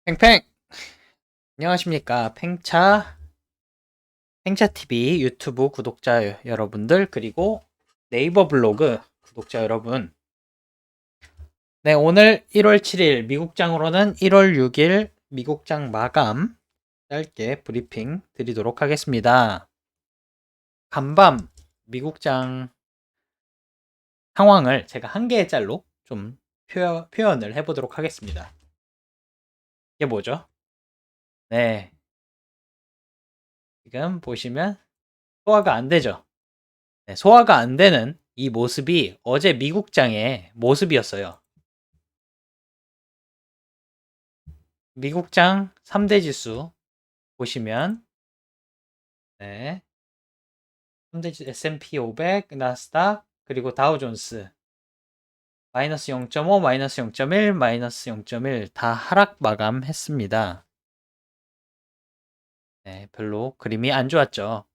팽팽! 안녕하십니까. 팽차TV 유튜브 구독자 여러분들, 그리고 네이버 블로그 구독자 여러분. 네, 오늘 1월 7일, 미국장으로는 1월 6일 미국장 마감 짧게 브리핑 드리도록 하겠습니다. 간밤 미국장 상황을 제가 한 개의 짤로 좀 표현을 해보도록 하겠습니다. 이게 뭐죠? 네, 지금 보시면 소화가 안 되죠? 네, 소화가 안 되는 이 모습이 어제 미국장의 모습이었어요. 미국장 3대 지수 보시면, 네, 3대 지수 S&P 500, 나스닥, 그리고 다우존스 마이너스 0.5, 마이너스 0.1, 마이너스 0.1 다 하락 마감했습니다. 네, 별로 그림이 안 좋았죠.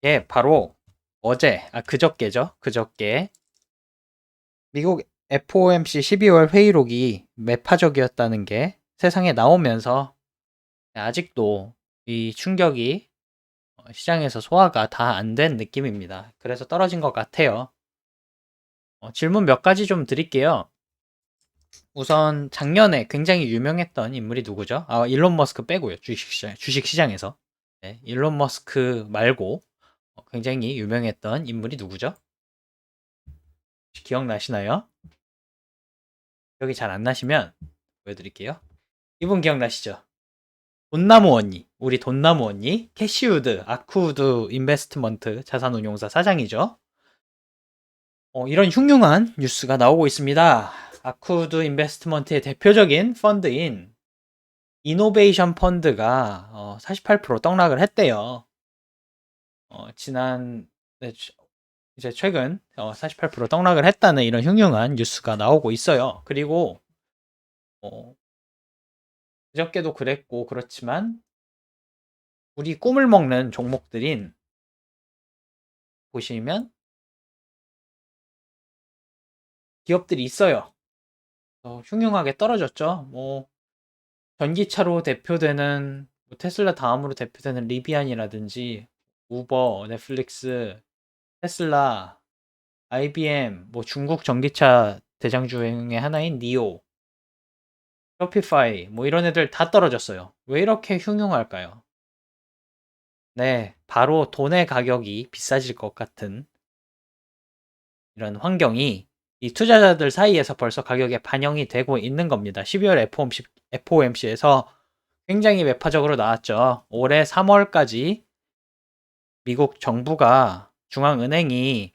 예, 바로 그저께죠. 그저께 미국 FOMC 12월 회의록이 매파적이었다는 게 세상에 나오면서 아직도 이 충격이 시장에서 소화가 다 안 된 느낌입니다. 그래서 떨어진 것 같아요. 질문 몇 가지 좀 드릴게요. 우선 작년에 굉장히 유명했던 인물이 누구죠? 일론 머스크 빼고요. 주식시장에서. 네, 일론 머스크 말고 굉장히 유명했던 인물이 누구죠? 기억나시나요? 기억이 잘 안 나시면 보여드릴게요. 이분 기억나시죠? 돈나무 언니, 우리 돈나무 언니, 캐시우드, 아크우드 인베스트먼트 자산운용사 사장이죠. 이런 흉흉한 뉴스가 나오고 있습니다. 아크우드 인베스트먼트의 대표적인 펀드인 이노베이션 펀드가 48% 떡락을 했대요. 지난 네, 이제 최근 48% 떡락을 했다는 이런 흉흉한 뉴스가 나오고 있어요. 그리고 그저께도 그랬고 그렇지만 우리 꿈을 먹는 종목들인 보시면 기업들이 있어요. 흉흉하게 떨어졌죠. 전기차로 대표되는 테슬라 다음으로 대표되는 리비안이라든지 우버, 넷플릭스, 테슬라, IBM, 중국 전기차 대장주행의 하나인 니오, 쇼피파이 이런 애들 다 떨어졌어요. 왜 이렇게 흉흉할까요? 네, 바로 돈의 가격이 비싸질 것 같은 이런 환경이 이 투자자들 사이에서 벌써 가격에 반영이 되고 있는 겁니다. 12월 FOMC에서 굉장히 매파적으로 나왔죠. 올해 3월까지 미국 정부가 중앙은행이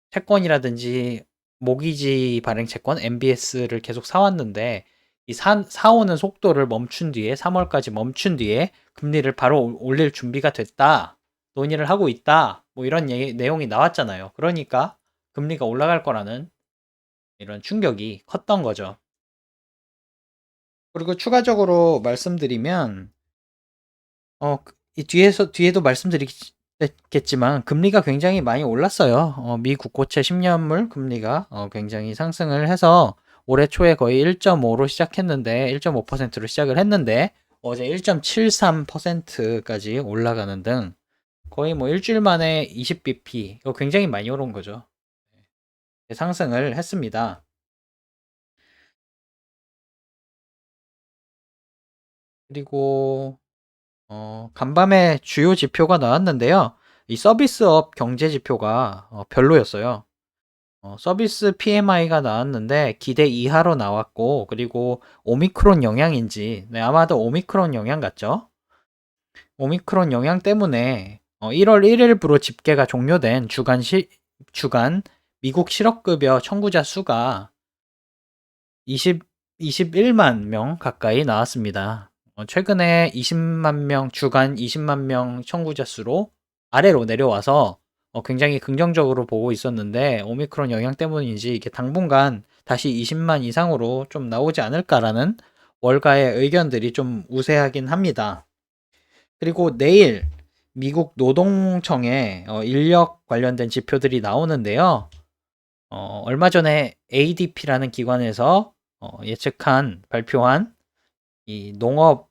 채권이라든지 모기지 발행 채권 MBS를 계속 사왔는데 이 사오는 속도를 멈춘 뒤에 3월까지 멈춘 뒤에 금리를 바로 올릴 준비가 됐다. 논의를 하고 있다. 이런 내용이 나왔잖아요. 그러니까 금리가 올라갈 거라는 이런 충격이 컸던 거죠. 그리고 추가적으로 말씀드리면 이 뒤에도 말씀드리겠지만 금리가 굉장히 많이 올랐어요. 미 국고채 10년물 금리가 굉장히 상승을 해서 올해 초에 거의 1.5로 시작했는데 1.5%로 시작을 했는데 어제 1.73%까지 올라가는 등 거의 일주일 만에 20bp 이거 굉장히 많이 오른 거죠. 상승을 했습니다. 그리고 간밤에 주요 지표가 나왔는데요. 이 서비스업 경제 지표가 별로였어요. 서비스 PMI가 나왔는데 기대 이하로 나왔고, 그리고 오미크론 영향인지, 네, 아마도 오미크론 영향 같죠? 오미크론 영향 때문에 1월 1일부로 집계가 종료된 주간 미국 실업급여 청구자 수가 21만 명 가까이 나왔습니다. 최근에 20만 명, 주간 20만 명 청구자 수로 아래로 내려와서 굉장히 긍정적으로 보고 있었는데 오미크론 영향 때문인지 이게 당분간 다시 20만 이상으로 좀 나오지 않을까라는 월가의 의견들이 좀 우세하긴 합니다. 그리고 내일 미국 노동청의 인력 관련된 지표들이 나오는데요. 얼마 전에 ADP라는 기관에서 예측한 발표한 이 농업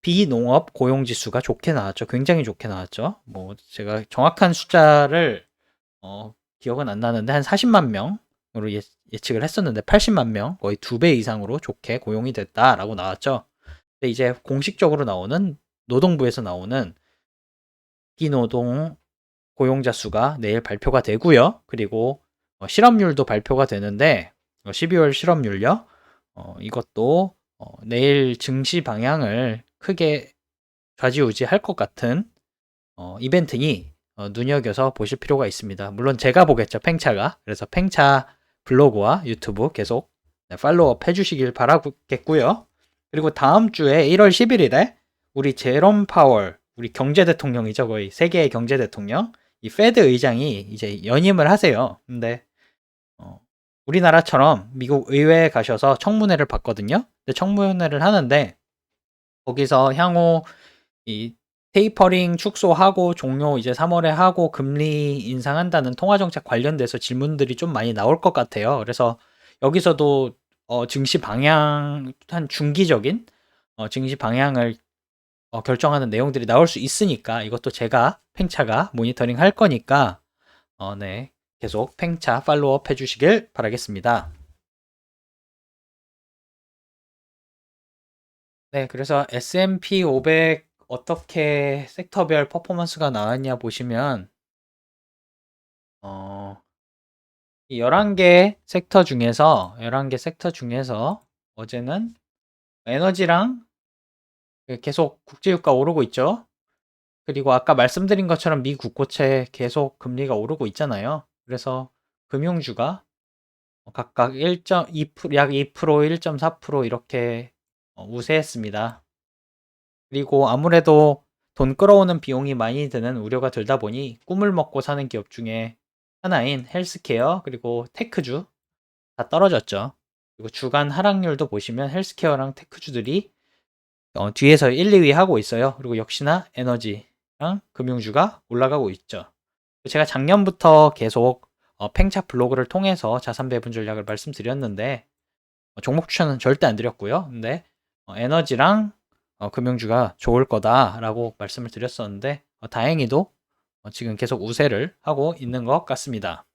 비농업 고용 지수가 좋게 나왔죠. 굉장히 좋게 나왔죠. 뭐 제가 정확한 숫자를 기억은 안 나는데 한 40만 명으로 예측을 했었는데 80만 명, 거의 2배 이상으로 좋게 고용이 됐다라고 나왔죠. 근데 이제 공식적으로 나오는 노동부에서 나오는 비노동 고용자 수가 내일 발표가 되고요. 그리고 실업률도 발표가 되는데 12월 실업률요. 이것도 내일 증시 방향을 크게 좌지우지할 것 같은 이벤트니 눈여겨서 보실 필요가 있습니다. 물론 제가 보겠죠, 팽차가. 그래서 팽차 블로그와 유튜브 계속 팔로우업 해주시길 바라겠고요. 그리고 다음 주에 1월 11일에 우리 제롬 파월, 우리 경제 대통령이죠, 거의 세계의 경제 대통령, 이 페드 의장이 이제 연임을 하세요. 근데 우리나라처럼 미국 의회에 가셔서 청문회를 받거든요. 근데 청문회를 하는데 거기서 향후 이 테이퍼링 축소하고 종료 이제 3월에 하고 금리 인상한다는 통화정책 관련돼서 질문들이 좀 많이 나올 것 같아요. 그래서 여기서도 증시 방향 한 중기적인 증시 방향을 결정하는 내용들이 나올 수 있으니까 이것도 제가 팽차가 모니터링 할 거니까 네, 계속 팽차 팔로우업 해주시길 바라겠습니다. 네, 그래서 S&P 500 어떻게 섹터별 퍼포먼스가 나왔냐 보시면 어, 이 11개 섹터 중에서 어제는 에너지랑 계속 국제유가 오르고 있죠. 그리고 아까 말씀드린 것처럼 미 국고채 계속 금리가 오르고 있잖아요. 그래서 금융주가 각각 1.2%, 약 2%, 1.4% 이렇게 우세했습니다. 그리고 아무래도 돈 끌어오는 비용이 많이 드는 우려가 들다 보니 꿈을 먹고 사는 기업 중에 하나인 헬스케어 그리고 테크주 다 떨어졌죠. 그리고 주간 하락률도 보시면 헬스케어랑 테크주들이 뒤에서 1, 2위 하고 있어요. 그리고 역시나 에너지랑 금융주가 올라가고 있죠. 제가 작년부터 계속 팽차 블로그를 통해서 자산 배분 전략을 말씀드렸는데 종목 추천은 절대 안 드렸고요. 근데 에너지랑 금융주가 좋을 거다라고 말씀을 드렸었는데 다행히도 지금 계속 우세를 하고 있는 것 같습니다.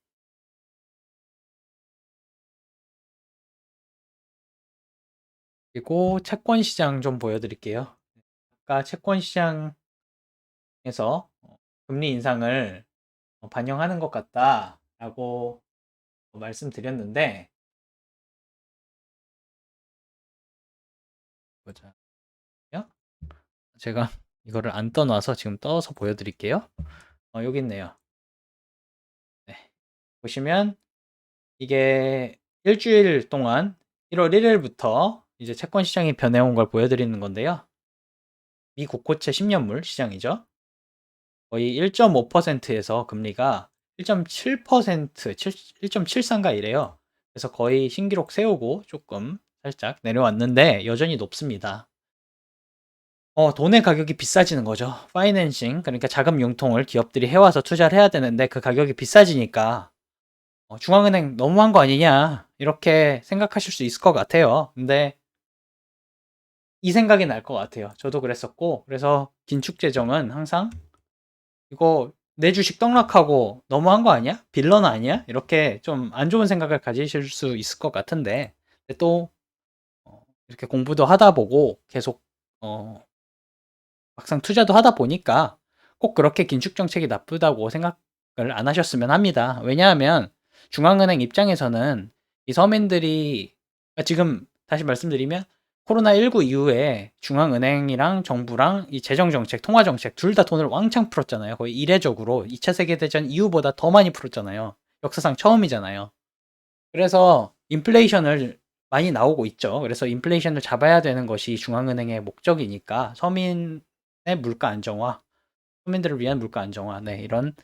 그리고 채권 시장 좀 보여드릴게요. 아까 채권 시장에서 금리 인상을 반영하는 것 같다라고 말씀드렸는데 보자. 제가 이거를 안 떠놔서 지금 떠서 보여드릴게요. 여기 있네요. 네. 보시면 이게 일주일 동안 1월 1일부터 이제 채권 시장이 변해온 걸 보여드리는 건데요. 미 국고채 10년물 시장이죠. 거의 1.5%에서 금리가 1.7%, 1.73가 이래요. 그래서 거의 신기록 세우고 조금 살짝 내려왔는데 여전히 높습니다. 돈의 가격이 비싸지는 거죠. 파이낸싱, 그러니까 자금 융통을 기업들이 해와서 투자를 해야 되는데 그 가격이 비싸지니까 중앙은행 너무한 거 아니냐 이렇게 생각하실 수 있을 것 같아요. 근데 이 생각이 날 것 같아요. 저도 그랬었고 그래서 긴축 재정은 항상 이거 내 주식 떡락하고 너무한 거 아니야? 빌런 아니야? 이렇게 좀 안 좋은 생각을 가지실 수 있을 것 같은데 또 이렇게 공부도 하다 보고 계속 어, 막상 투자도 하다 보니까 꼭 그렇게 긴축 정책이 나쁘다고 생각을 안 하셨으면 합니다. 왜냐하면 중앙은행 입장에서는 이 서민들이 지금 다시 말씀드리면 코로나19 이후에 중앙은행이랑 정부랑 이 재정정책, 통화정책 둘 다 돈을 왕창 풀었잖아요. 거의 이례적으로 2차 세계대전 이후보다 더 많이 풀었잖아요. 역사상 처음이잖아요. 그래서 인플레이션을 많이 나오고 있죠. 그래서 인플레이션을 잡아야 되는 것이 중앙은행의 목적이니까 서민의 물가 안정화, 서민들을 위한 물가 안정화, 네, 이런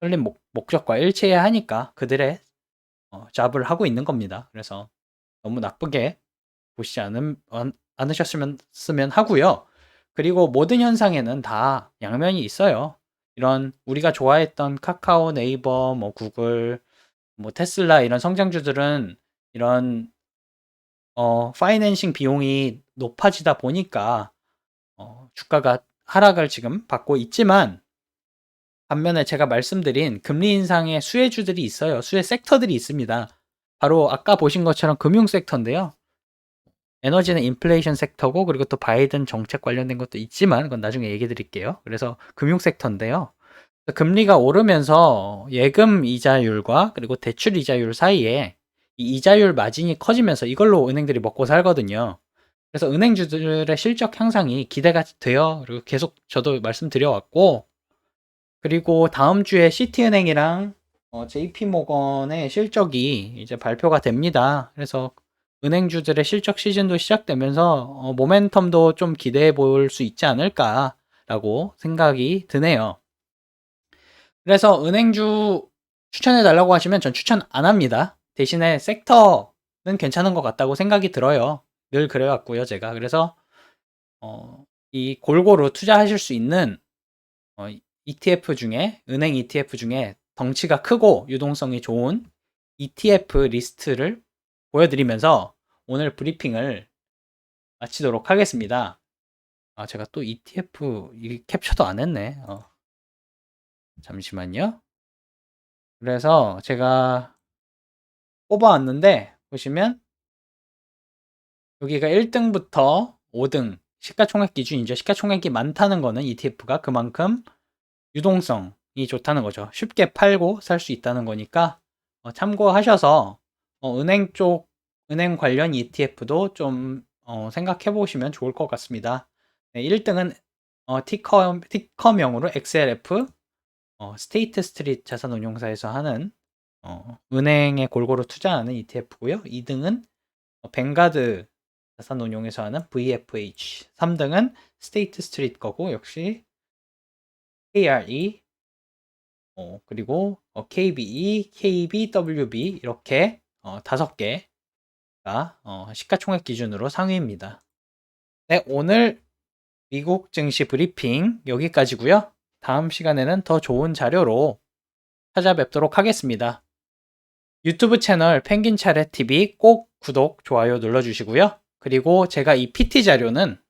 설린 목적과 일치해야 하니까 그들의 잡을 하고 있는 겁니다. 그래서 너무 나쁘게 보시지 않으셨으면 하고요. 그리고 모든 현상에는 다 양면이 있어요. 이런 우리가 좋아했던 카카오, 네이버, 뭐 구글, 뭐 테슬라 이런 성장주들은 이런 파이낸싱 비용이 높아지다 보니까 주가가 하락을 지금 받고 있지만, 반면에 제가 말씀드린 금리 인상의 수혜주들이 있어요. 수혜 섹터들이 있습니다. 바로 아까 보신 것처럼 금융 섹터인데요. 에너지는 인플레이션 섹터고, 그리고 또 바이든 정책 관련된 것도 있지만 그건 나중에 얘기 드릴게요. 그래서 금융 섹터인데요. 금리가 오르면서 예금 이자율과 그리고 대출 이자율 사이에 이 이자율 마진이 커지면서 이걸로 은행들이 먹고 살거든요. 그래서 은행주들의 실적 향상이 기대가 돼요. 그리고 계속 저도 말씀드려왔고, 그리고 다음 주에 시티은행이랑 JP모건의 실적이 이제 발표가 됩니다. 그래서 은행주들의 실적 시즌도 시작되면서 모멘텀도 좀 기대해 볼 수 있지 않을까라고 생각이 드네요. 그래서 은행주 추천해 달라고 하시면 전 추천 안 합니다. 대신에 섹터는 괜찮은 것 같다고 생각이 들어요. 늘 그래왔고요, 제가. 그래서 이 골고루 투자하실 수 있는 ETF 중에, 은행 ETF 중에 덩치가 크고 유동성이 좋은 ETF 리스트를 보여드리면서 오늘 브리핑을 마치도록 하겠습니다. 제가 또 ETF 이 캡처도 안 했네. 잠시만요. 그래서 제가 뽑아왔는데, 보시면 여기가 1등부터 5등 시가총액 기준이죠. 시가총액이 많다는 거는 ETF가 그만큼 유동성이 좋다는 거죠. 쉽게 팔고 살 수 있다는 거니까 참고하셔서 은행 쪽, 은행 관련 ETF도 좀 생각해 보시면 좋을 것 같습니다. 네, 1등은 티커명으로 XLF, 스테이트 스트리트 자산운용사에서 하는 은행에 골고루 투자하는 ETF고요. 2등은 뱅가드 자산운용에서 하는 VFH, 3등은 스테이트 스트리트 거고, 역시 KRE, 그리고 KBE, KBWB 이렇게 5개가 시가총액 기준으로 상위입니다. 네, 오늘 미국 증시 브리핑 여기까지고요. 다음 시간에는 더 좋은 자료로 찾아뵙도록 하겠습니다. 유튜브 채널 펭귄 차례 TV 꼭 구독, 좋아요 눌러주시고요. 그리고 제가 이 PT 자료는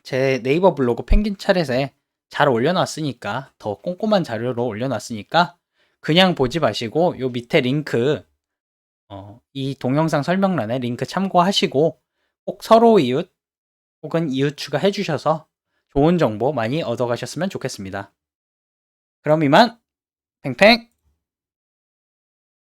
제 네이버 블로그 펭귄 차례에 잘 올려놨으니까, 더 꼼꼼한 자료로 올려놨으니까 그냥 보지 마시고 요 밑에 링크, 이 동영상 설명란에 링크 참고하시고 꼭 서로 이웃 혹은 이웃 추가해 주셔서 좋은 정보 많이 얻어가셨으면 좋겠습니다. 그럼 이만 팽팽!